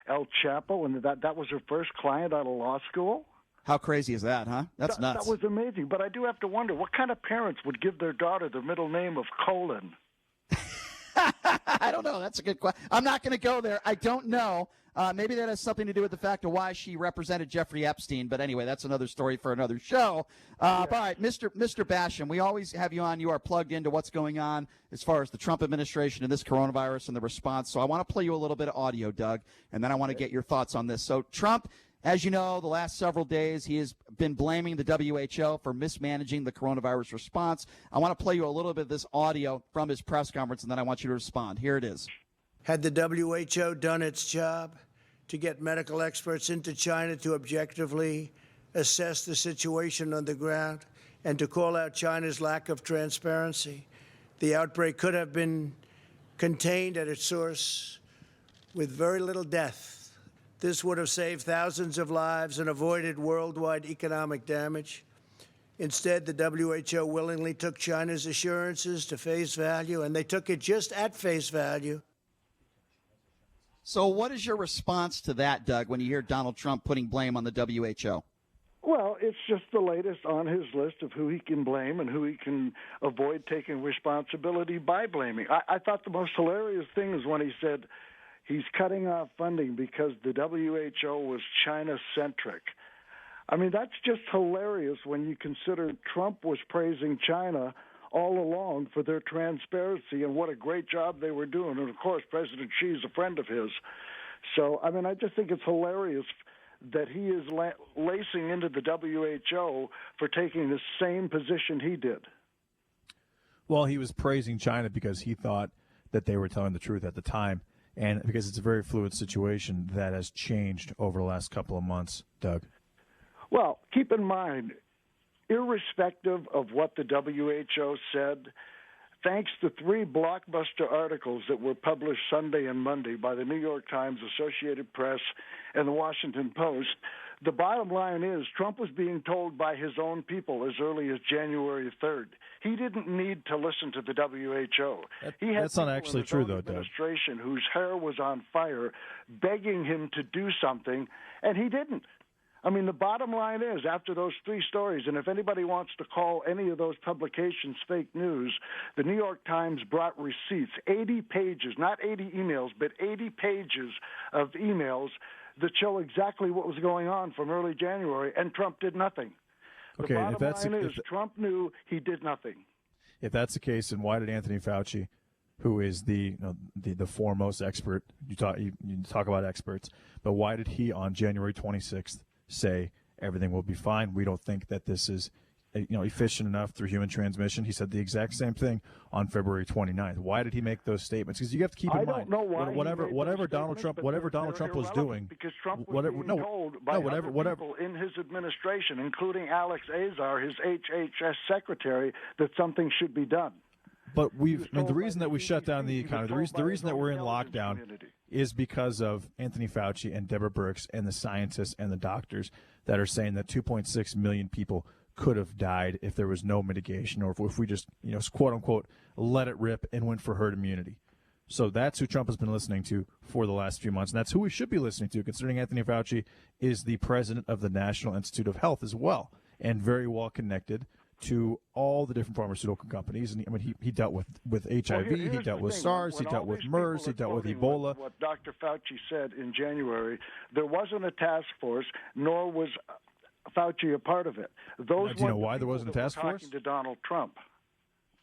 El Chapo, and that was her first client out of law school. How crazy is that, huh? That's nuts. That was amazing. But I do have to wonder, what kind of parents would give their daughter the middle name of Colon? I don't know. That's a good question. I'm not going to go there. I don't know. Maybe that has something to do with the fact of why she represented Jeffrey Epstein. But anyway, that's another story for another show. All right, Mr. Basham, we always have you on. You are plugged into what's going on as far as the Trump administration and this coronavirus and the response. So I want to play you a little bit of audio, Doug, and then I want to get your thoughts on this. So Trump, as you know, the last several days, he has been blaming the WHO for mismanaging the coronavirus response. I want to play you a little bit of this audio from his press conference, and then I want you to respond. Here it is. Had the WHO done its job to get medical experts into China to objectively assess the situation on the ground and to call out China's lack of transparency, the outbreak could have been contained at its source with very little death. This would have saved thousands of lives and avoided worldwide economic damage. Instead, the WHO willingly took China's assurances to face value, and they took it just at face value. So what is your response to that, Doug, when you hear Donald Trump putting blame on the WHO? Well, it's just the latest on his list of who he can blame and who he can avoid taking responsibility by blaming. I thought the most hilarious thing is when he said he's cutting off funding because the WHO was China-centric. I mean, that's just hilarious when you consider Trump was praising China all along for their transparency and what a great job they were doing. And, of course, President Xi is a friend of his. So, I mean, I just think it's hilarious that he is lacing into the WHO for taking the same position he did. Well, he was praising China because he thought that they were telling the truth at the time, and because it's a very fluid situation that has changed over the last couple of months, Doug. Well, keep in mind, irrespective of what the WHO said, thanks to 3 blockbuster articles that were published Sunday and Monday by the New York Times, Associated Press, and the Washington Post, the bottom line is Trump was being told by his own people as early as January 3rd. He didn't need to listen to the WHO. That's not actually true, though, Doug. Administration whose hair was on fire, begging him to do something, and he didn't. I mean, the bottom line is, after those 3 stories, and if anybody wants to call any of those publications fake news, the New York Times brought receipts, 80 pages, not 80 emails, but 80 pages of emails that show exactly what was going on from early January, and Trump did nothing. The bottom line is Trump knew, he did nothing. If that's the case, then why did Anthony Fauci, who is the foremost expert, you talk about experts, but why did he on January 26th say everything will be fine? We don't think that this is efficient enough through human transmission. He said the exact same thing on February 29th. Why did he make those statements? Because you have to keep in mind, I don't know why whatever Donald Trump was doing, because Trump was being told by other people in his administration, including Alex Azar, his HHS secretary, that something should be done. But the reason that we shut down the economy, the reason that we're in lockdown is because of Anthony Fauci and Deborah Birx and the scientists and the doctors that are saying that 2.6 million people could have died if there was no mitigation, or if we just, quote unquote, let it rip and went for herd immunity. So that's who Trump has been listening to for the last few months, and that's who we should be listening to, considering Anthony Fauci is the president of the National Institute of Health as well, and very well connected to all the different pharmaceutical companies. And I mean, he dealt with HIV, he dealt with SARS, he dealt with MERS, he dealt with Ebola. What Dr. Fauci said in January, there wasn't a task force, nor was Fauci a part of it. Do you know why there wasn't a task force? Talking to Donald Trump.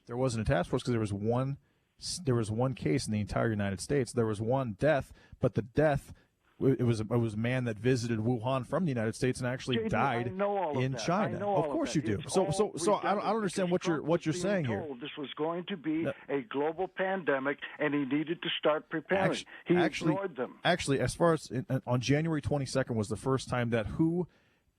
There wasn't a task force because there was one case in the entire United States. There was one death, but the death, it was a man that visited Wuhan from the United States and actually J.D., died in China. Of course you do. So I don't understand what you're saying here. This was going to be a global pandemic, and he needed to start preparing. He ignored them. Actually, as far as on January 22nd was the first time that WHO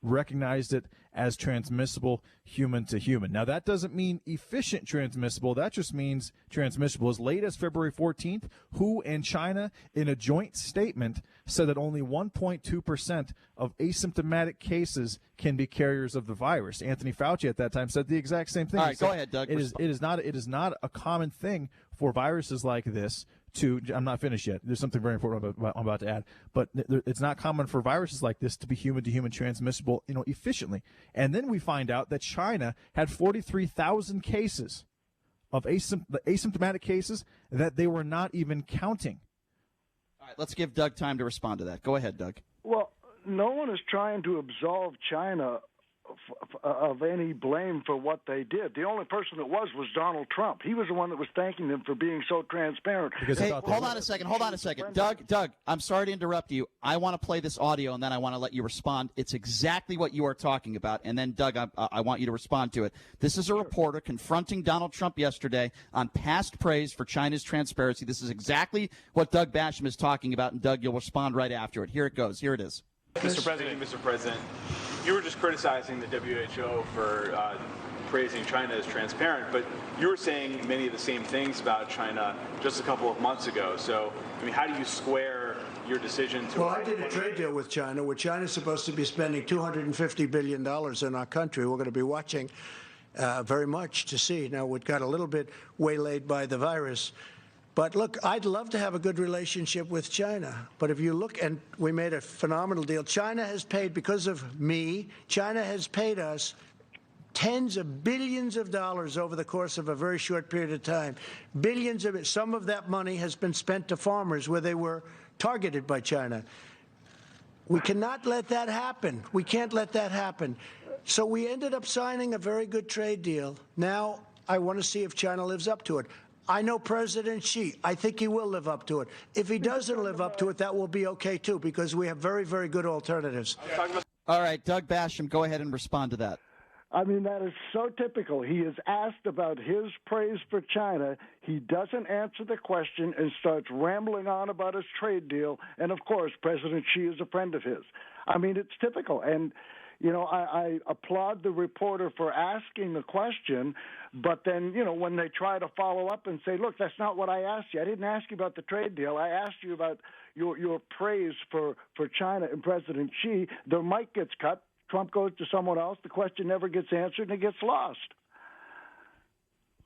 recognized it as transmissible human to human. Now, that doesn't mean efficient transmissible. That just means transmissible. As late as February 14th, WHO and China, in a joint statement, said that only 1.2% of asymptomatic cases can be carriers of the virus. Anthony Fauci at that time said the exact same thing. All right, go ahead, Doug. It is not a common thing for viruses like this to, I'm not finished yet. There's something very important I'm about to add. But it's not common for viruses like this to be human-to-human transmissible, efficiently. And then we find out that China had 43,000 cases of asymptomatic cases that they were not even counting. All right, let's give Doug time to respond to that. Go ahead, Doug. Well, no one is trying to absolve China of any blame for what they did. The only person that was Donald Trump. He was the one that was thanking them for being so transparent. Hey, hold on a second. Doug, I'm sorry to interrupt you. I want to play this audio, and then I want to let you respond. It's exactly what you are talking about. And then, Doug, I want you to respond to it. This is a reporter confronting Donald Trump yesterday on past praise for China's transparency. This is exactly what Doug Basham is talking about, and, Doug, you'll respond right after it. Here it goes. Here it is. Mr. President, you were just criticizing the WHO for praising China as transparent, but you were saying many of the same things about China just a couple of months ago. So, how do you square your decision to... Well, I did a trade deal with China, where China's supposed to be spending $250 billion in our country. We're going to be watching very much to see. Now, we got a little bit waylaid by the virus. But look, I'd love to have a good relationship with China. But if you look, and we made a phenomenal deal. China has paid, because of me, China has paid us tens of billions of dollars over the course of a very short period of time. Billions of it. Some of that money has been spent to farmers where they were targeted by China. We cannot let that happen. We can't let that happen. So we ended up signing a very good trade deal. Now I want to see if China lives up to it. I know President Xi. I think he will live up to it. If he doesn't live up to it, that will be okay, too, because we have very, very good alternatives. All right, Doug Basham, go ahead and respond to that. That is so typical. He is asked about his praise for China. He doesn't answer the question and starts rambling on about his trade deal. And, of course, President Xi is a friend of his. It's typical. And, I applaud the reporter for asking the question, but then, when they try to follow up and say, look, that's not what I asked you. I didn't ask you about the trade deal. I asked you about your praise for China and President Xi. The mic gets cut. Trump goes to someone else. The question never gets answered, and it gets lost.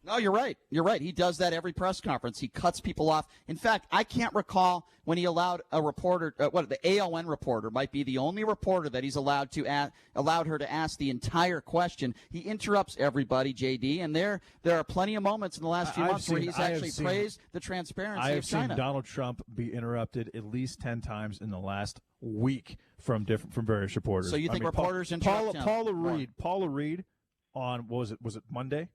No, you're right. You're right. He does that every press conference. He cuts people off. In fact, I can't recall when he allowed a reporter, the AON reporter might be the only reporter that he's allowed her to ask the entire question. He interrupts everybody, J.D., and there are plenty of moments in the last few months where he's actually praised the transparency of China. I have seen Donald Trump be interrupted at least 10 times in the last week from various reporters. So you think reporters interrupt him? Paula Reed on, was it Monday?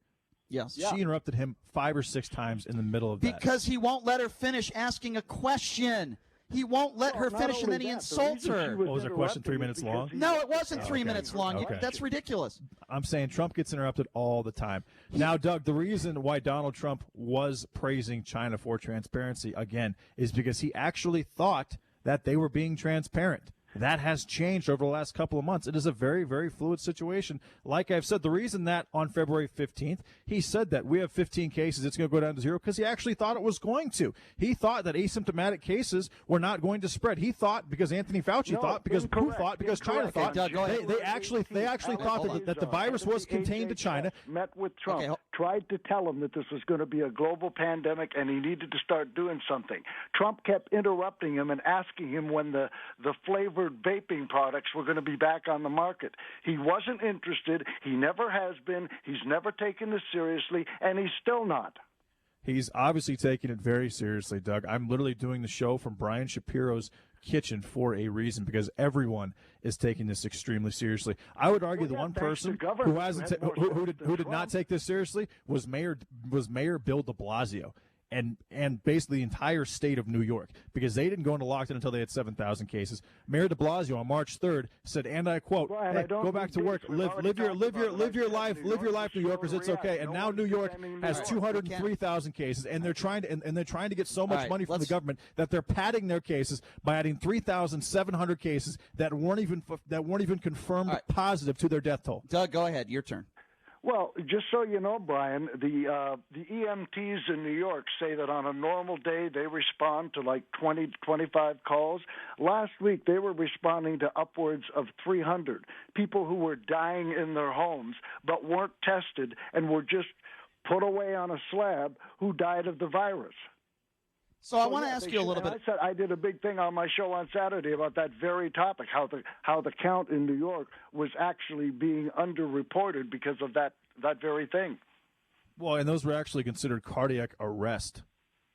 Yes. She interrupted him 5 or 6 times in the middle of that. Because he won't let her finish asking a question. He won't let her finish, and then he insults her. Was her question 3 minutes long? No, it wasn't 3 minutes long. Okay. That's ridiculous. I'm saying Trump gets interrupted all the time. Now, Doug, the reason why Donald Trump was praising China for transparency, again, is because he actually thought that they were being transparent. That has changed over the last couple of months. It is a very, very fluid situation. Like I've said, the reason that on February 15th, he said that we have 15 cases, it's going to go down to 0, because he actually thought it was going to. He thought that asymptomatic cases were not going to spread. He thought, because Anthony Fauci thought, because who thought, because China thought, Doug, they actually thought that the virus was contained to China. Met with Trump, tried to tell him that this was going to be a global pandemic and he needed to start doing something. Trump kept interrupting him and asking him when the flavored vaping products were going to be back on the market. He wasn't interested. He never has been. He's never taken this seriously, and he's still not. He's obviously taking it very seriously, Doug. I'm literally doing the show from Brian Shapiro's kitchen for a reason, because everyone is taking this extremely seriously. I would argue the one person who hasn't who did not take this seriously was Mayor Bill de Blasio. And basically the entire state of New York, because they didn't go into lockdown until they had 7,000 cases. Mayor de Blasio on March 3rd said, and I quote, "Hey, go back to work, live your life, New Yorkers. It's okay." And now New York has 203,000 cases, and they're trying to get so much money from the government that they're padding their cases by adding 3,700 cases that weren't even confirmed positive to their death toll. Doug, go ahead. Your turn. Well, just so you know, Brian, the EMTs in New York say that on a normal day they respond to like 20, 25 calls. Last week they were responding to upwards of 300 people who were dying in their homes but weren't tested and were just put away on a slab who died of the virus. So I want to ask you a little bit. I did a big thing on my show on Saturday about that very topic, how the count in New York was actually being underreported because of that very thing. Well, and those were actually considered cardiac arrest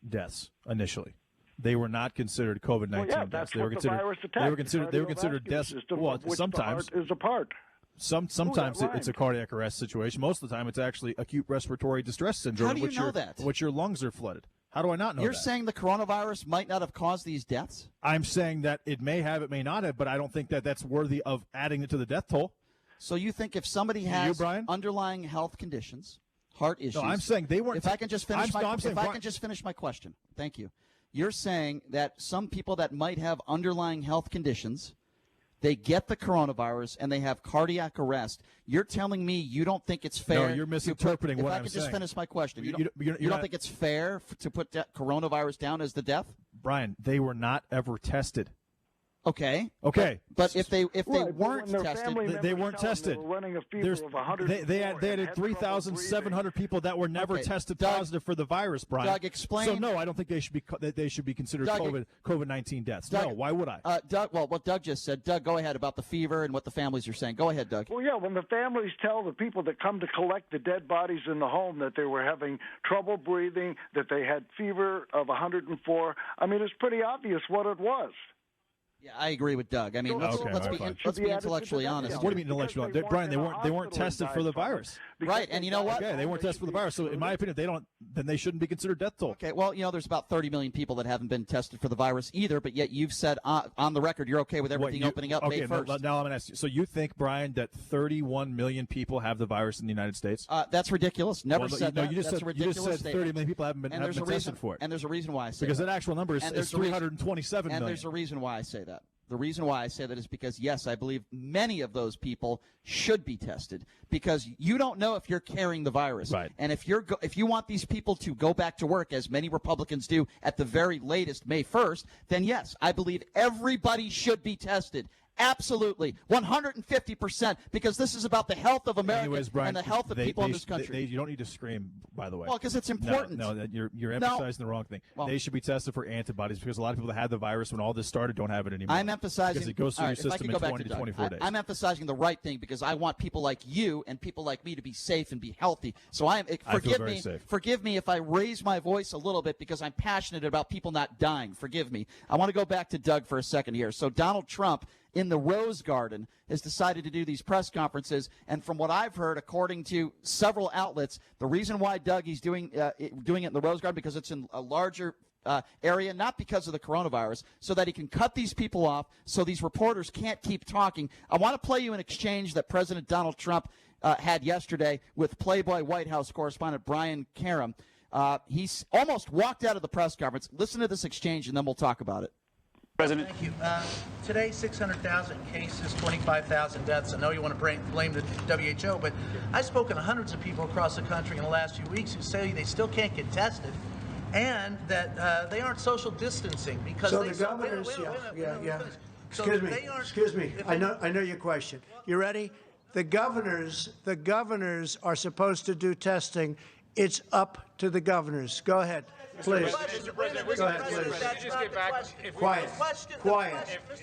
deaths initially. They were not considered COVID-19 deaths. They were considered deaths. Well, sometimes the heart is a part. Sometimes it's a cardiac arrest situation. Most of the time, it's actually acute respiratory distress syndrome. How do you know that? Which your lungs are flooded. How do I not know You're that? saying the coronavirus might not have caused these deaths? I'm saying that it may have, it may not have, but I don't think that that's worthy of adding it to the death toll. So you think if somebody has underlying health conditions, heart issues? No, I'm saying they weren't. If I can just finish can just finish my question, thank you. You're saying that some people that might have underlying health conditions, they get the coronavirus and they have cardiac arrest. You're telling me you don't think it's fair? No, you're misinterpreting what I'm saying. If I can just finish my question, you don't think it's fair to put that coronavirus down as the death? Brian, they were not ever tested. Okay. But if they weren't tested, they weren't tested. They were running a fever of 100. They had 3,700 people that were never tested positive for the virus, Brian. Doug, explain. So no, I don't think they should be considered COVID-19 deaths. Doug, no, why would I? Doug, well, what Doug just said. Doug, go ahead about the fever and what the families are saying. Go ahead, Doug. Well, yeah, when the families tell the people that come to collect the dead bodies in the home that they were having trouble breathing, that they had fever of 104, I mean, it's pretty obvious what it was. Yeah, I agree with Doug. I mean, let's be intellectually honest. What do you mean intellectually honest? Brian, they weren't tested for the virus. Right, and you know what? Okay, they weren't tested for the virus. So in my opinion, then they shouldn't be considered death toll. Okay, well, there's about 30 million people that haven't been tested for the virus either, but yet you've said on the record you're okay with everything opening up May 1st. Okay, now I'm going to ask you. So you think, Brian, that 31 million people have the virus in the United States? That's ridiculous. Never said that. You just said 30 million people haven't been tested for it. And there's a reason why I say that. Because that actual number is 327 million. And there's a reason why I say that. The reason why I say that is because, yes, I believe many of those people should be tested because you don't know if you're carrying the virus. Right. And if you want these people to go back to work, as many Republicans do at the very latest May 1st, then, yes, I believe everybody should be tested. Absolutely, 150%, because this is about the health of America. Anyways, Brian, and the health of people in this country. You don't need to scream, by the way. Well, because it's important. No, you're emphasizing the wrong thing. Well, they should be tested for antibodies because a lot of people that had the virus when all this started don't have it anymore. I'm emphasizing because it goes through your system in 20 to 24 days. I'm emphasizing the right thing because I want people like you and people like me to be safe and be healthy. So forgive me if I raise my voice a little bit because I'm passionate about people not dying. Forgive me. I want to go back to Doug for a second here. So Donald Trump in the Rose Garden has decided to do these press conferences, and from what I've heard, according to several outlets, the reason why Doug he's doing it in the Rose Garden because it's in a larger area, not because of the coronavirus, so that he can cut these people off so these reporters can't keep talking. I want to play you an exchange that President Donald Trump had yesterday with Playboy White House correspondent Brian Karem. He's almost walked out of the press conference. Listen to this exchange, and then we'll talk about it. President. Thank you. Today, 600,000 cases, 25,000 deaths. I know you want to blame the WHO, but I've spoken to hundreds of people across the country in the last few weeks who say they still can't get tested and that they aren't social distancing because so the governors, Excuse me. I know your question. You ready? The governors are supposed to do testing. It's up to the governors. Go ahead. Please. Mr. President, go ahead, please. Quiet. If we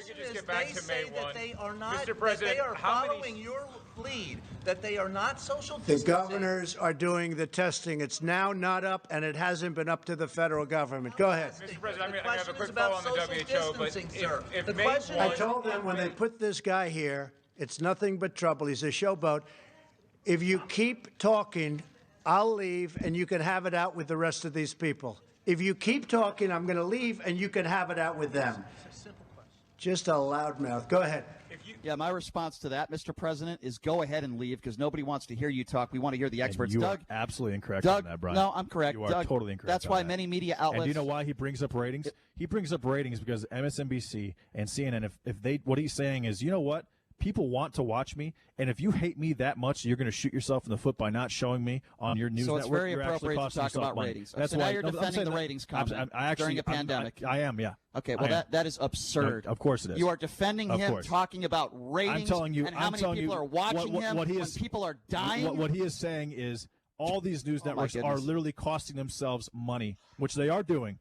could just get back to May 1. Mr. President, they are following your lead, that they are not social distancing. The governors are doing the testing. It's now not up, and it hasn't been up to the federal government. Go ahead. Mr. President, I have a quick follow on the WHO, but if May 1... I told them when they put this guy here, it's nothing but trouble. He's a showboat. If you keep talking, I'll leave, and you can have it out with the rest of these people. If you keep talking, I'm going to leave, and you can have it out with them. Just a loudmouth. Go ahead. Yeah, my response to that, Mr. President, is go ahead and leave because nobody wants to hear you talk. We want to hear the experts. And you Doug, are absolutely incorrect Doug, on that, Brian. No, I'm correct. You are Doug, totally incorrect. That's why many media outlets. And do you know why he brings up ratings? He brings up ratings because MSNBC and CNN, if they, what he's saying is, you know what? People want to watch me, and if you hate me that much, you're going to shoot yourself in the foot by not showing me on your news network. So it's very you're appropriate to talk about ratings. That's so why now you're defending the ratings comment during a pandemic. I am, yeah. Okay, well, that is absurd. Of course it is. You are defending him talking about ratings I'm telling you, and how many people are watching him when people are dying. What he is saying is, all these news networks are literally costing themselves money, which they are doing.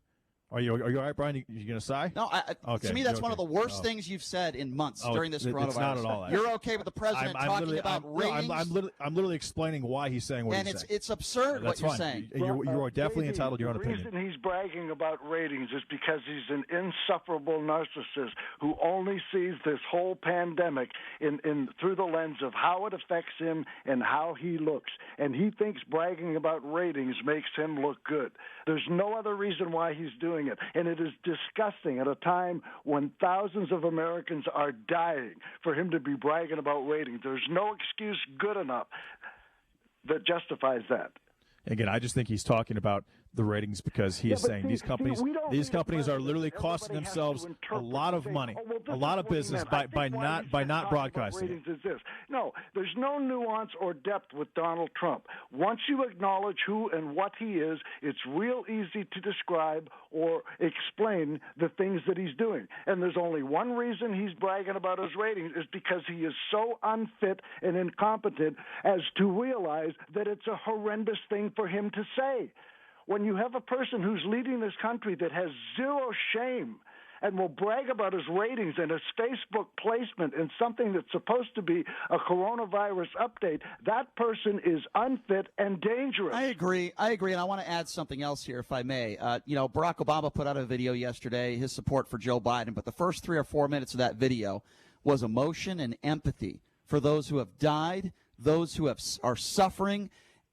Are you all right, Brian? You going to sigh? No, okay. To me, that's one of the worst things you've said in months during this coronavirus. It's not at all. You're okay with the president talking about ratings? I'm literally explaining why he's saying what he's saying. And it's absurd what you're saying. You are definitely entitled to your own opinion. The reason he's bragging about ratings is because he's an insufferable narcissist who only sees this whole pandemic in through the lens of how it affects him and how he looks. And he thinks bragging about ratings makes him look good. There's no other reason why he's doing it, and it is disgusting at a time when thousands of Americans are dying for him to be bragging about ratings. There's no excuse good enough that justifies that. Again, I just think he's talking about the ratings because he is saying these companies are literally costing themselves a lot of money, a lot of business by not broadcasting it. No, there's no nuance or depth with Donald Trump. Once you acknowledge who and what he is, it's real easy to describe or explain the things that he's doing. And there's only one reason he's bragging about his ratings is because he is so unfit and incompetent as to realize that it's a horrendous thing for him to say. When you have a person who's leading this country that has zero shame and will brag about his ratings and his Facebook placement in something that's supposed to be a coronavirus update, that person is unfit and dangerous. I agree, and I want to add something else here, if I may. Barack Obama put out a video yesterday, his support for Joe Biden, but the first 3 or 4 minutes of that video was emotion and empathy for those who have died, those who are suffering.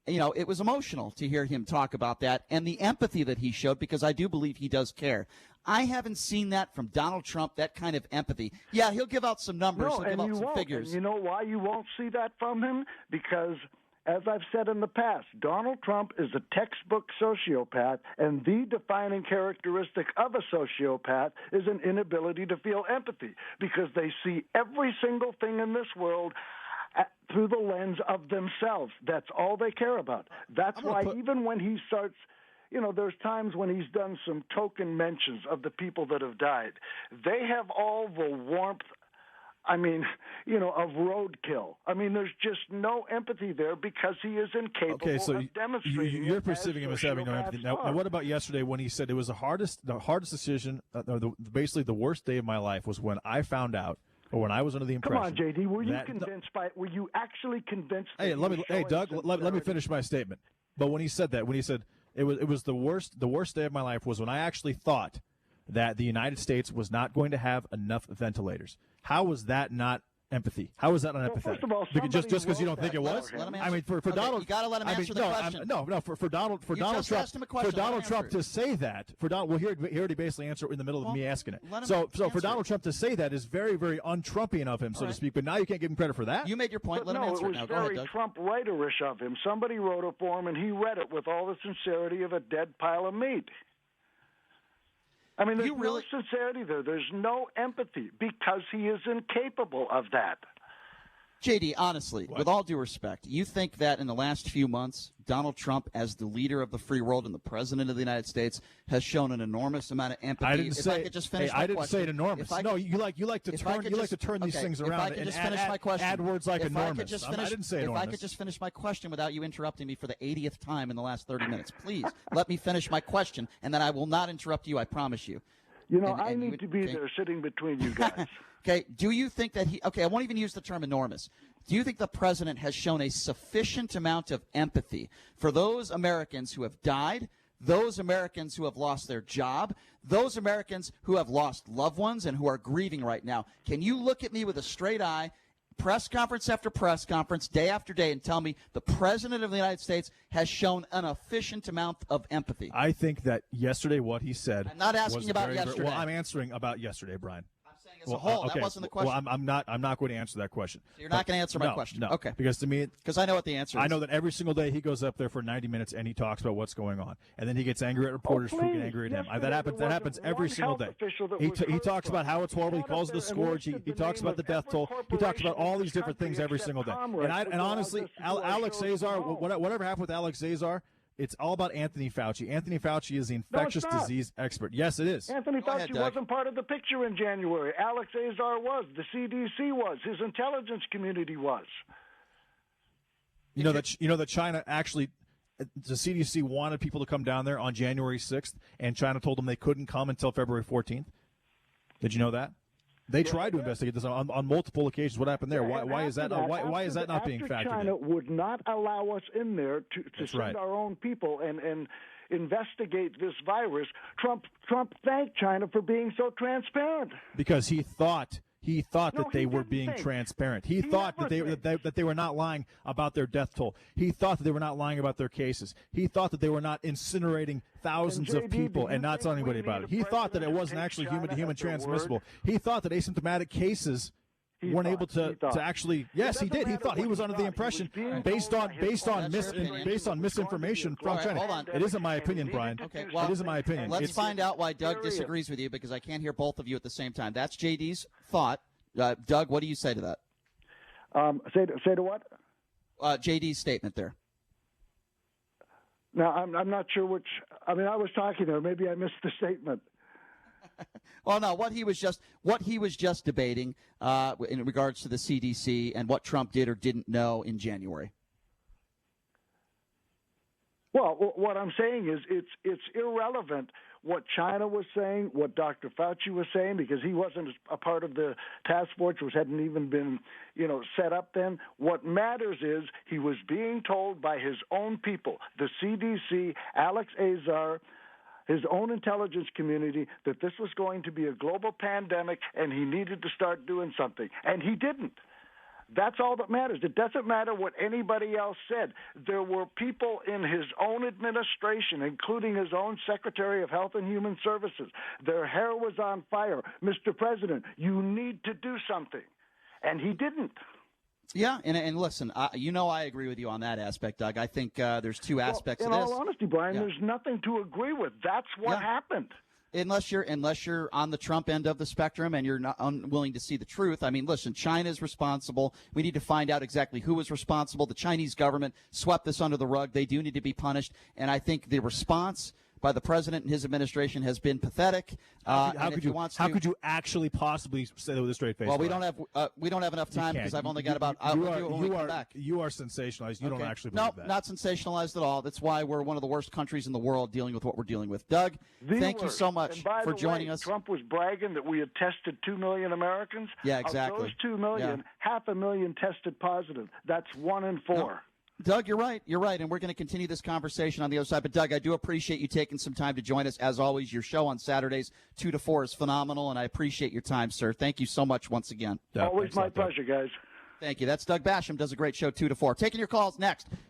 It was emotional to hear him talk about that and the empathy that he showed, because I do believe he does care. I haven't seen that from Donald Trump, that kind of empathy. Yeah, he'll give out some numbers, he'll give out some figures. And you know why you won't see that from him? Because, as I've said in the past, Donald Trump is a textbook sociopath, and the defining characteristic of a sociopath is an inability to feel empathy, because they see every single thing in this world through the lens of themselves. That's all they care about. That's why even when he starts, there's times when he's done some token mentions of the people that have died. They have all the warmth, of roadkill. There's just no empathy there because he is incapable of demonstrating. You're perceiving him as having no empathy. Now, what about yesterday when he said it was the hardest decision, basically the worst day of my life was when I found out, or when I was under the impression. Come on, J.D. Were you actually convinced? Hey, Doug, let me finish my statement. But when he said that, it was the worst day of my life was when I actually thought that the United States was not going to have enough ventilators. How was that not empathy? How is that not empathetic? First of all, just because you don't think it was? For Donald, you got to let him answer the question. For Donald Trump to say that, he already basically answered in the middle of me asking it. So for Donald Trump to say that is very, very un-Trumpian of him, so to speak. But now you can't give him credit for that. You made your point. Let him answer it now. Go ahead, Doug. It was very Trump-writerish of him. Somebody wrote it for him, and he read it with all the sincerity of a dead pile of meat. There's no sincerity there. There's no empathy because he is incapable of that. J.D., honestly, with all due respect, you think that in the last few months, Donald Trump, as the leader of the free world and the president of the United States, has shown an enormous amount of empathy? I didn't say it enormous. You like to turn these things around and add words like enormous. I didn't say enormous. If I could just finish my question without you interrupting me for the 80th time in the last 30 minutes, please let me finish my question, and then I will not interrupt you. I promise you. I need to be there sitting between you guys. Okay, do you think that I won't even use the term enormous. Do you think the president has shown a sufficient amount of empathy for those Americans who have died, those Americans who have lost their job, those Americans who have lost loved ones and who are grieving right now? Can you look at me with a straight eye, press conference after press conference, day after day, and tell me the president of the United States has shown an efficient amount of empathy? I think that yesterday what he said. I'm not asking about yesterday. Well, I'm answering about yesterday, Brian. As a whole, that wasn't the question. Well, I'm not going to answer that question. So you're not going to answer my question? No. Okay. Because to me, because I know what the answer is. I know that every single day he goes up there for 90 minutes and he talks about what's going on, and then he gets angry at reporters who get angry at him. That happens every single day. He talks about how it's horrible. He calls the scourge. He talks about the death toll. He talks about all these different things every single day. And honestly, Alex Azar, whatever happened with Alex Azar, it's all about Anthony Fauci. Anthony Fauci is the infectious disease expert. Yes, it is. Anthony Fauci wasn't part of the picture in January. Alex Azar was. The CDC was. His intelligence community was. You know that China actually the CDC wanted people to come down there on January 6th, and China told them they couldn't come until February 14th? Did you know that? They tried to investigate this on multiple occasions. What happened there? Why is that not being factored China in? would not allow us in there to send right. our own people and investigate this virus. Trump thanked China for being so transparent. Because he thought that they were being think. transparent. He thought that they were not lying about their death toll. He thought that they were not lying about their cases. He thought that they were not incinerating thousands of people and not telling anybody about it. He thought that it wasn't actually human-to-human transmissible. He thought that asymptomatic cases weren't able to actually. Yes, he did. He thought he was under the impression based on misinformation from China. Hold on. It isn't my opinion, Brian. Okay, well, it isn't my opinion. Let's find out why Doug disagrees with you, because I can't hear both of you at the same time. That's JD's thought. Doug, what do you say to that? Say to what? JD's statement there. Now, I'm not sure which. I mean, I was talking there. Maybe I missed the statement. Well, no, what he was just debating in regards to the CDC and what Trump did or didn't know in January. Well, what I'm saying is it's irrelevant what China was saying, what Dr. Fauci was saying, because he wasn't a part of the task force, which hadn't even been, set up then. What matters is he was being told by his own people, the CDC, Alex Azar, his own intelligence community, that this was going to be a global pandemic and he needed to start doing something. And he didn't. That's all that matters. It doesn't matter what anybody else said. There were people in his own administration, including his own Secretary of Health and Human Services. Their hair was on fire. Mr. President, you need to do something. And he didn't. Yeah, and listen, I agree with you on that aspect, Doug. I think there's two aspects of this. In all honesty, Brian, there's nothing to agree with. That's what happened. Unless you're on the Trump end of the spectrum and you're not unwilling to see the truth. I mean, listen, China's responsible. We need to find out exactly who was responsible. The Chinese government swept this under the rug. They do need to be punished. And I think the response by the president and his administration has been pathetic. How could you actually possibly say that with a straight face? Well, we don't have enough time because I've only got about. You are sensationalized. You don't actually believe that. No, not sensationalized at all. That's why we're one of the worst countries in the world dealing with what we're dealing with. Doug, thank you so much for joining us. Trump was bragging that we had tested 2 million Americans. Yeah, exactly. Of those 2 million, 500,000 tested positive. That's 1 in 4. No. Doug, you're right, and we're going to continue this conversation on the other side. But, Doug, I do appreciate you taking some time to join us. As always, your show on Saturdays, 2 to 4, is phenomenal, and I appreciate your time, sir. Thank you so much once again. Always my pleasure, guys. Thank you. That's Doug Basham, does a great show, 2 to 4. Taking your calls next.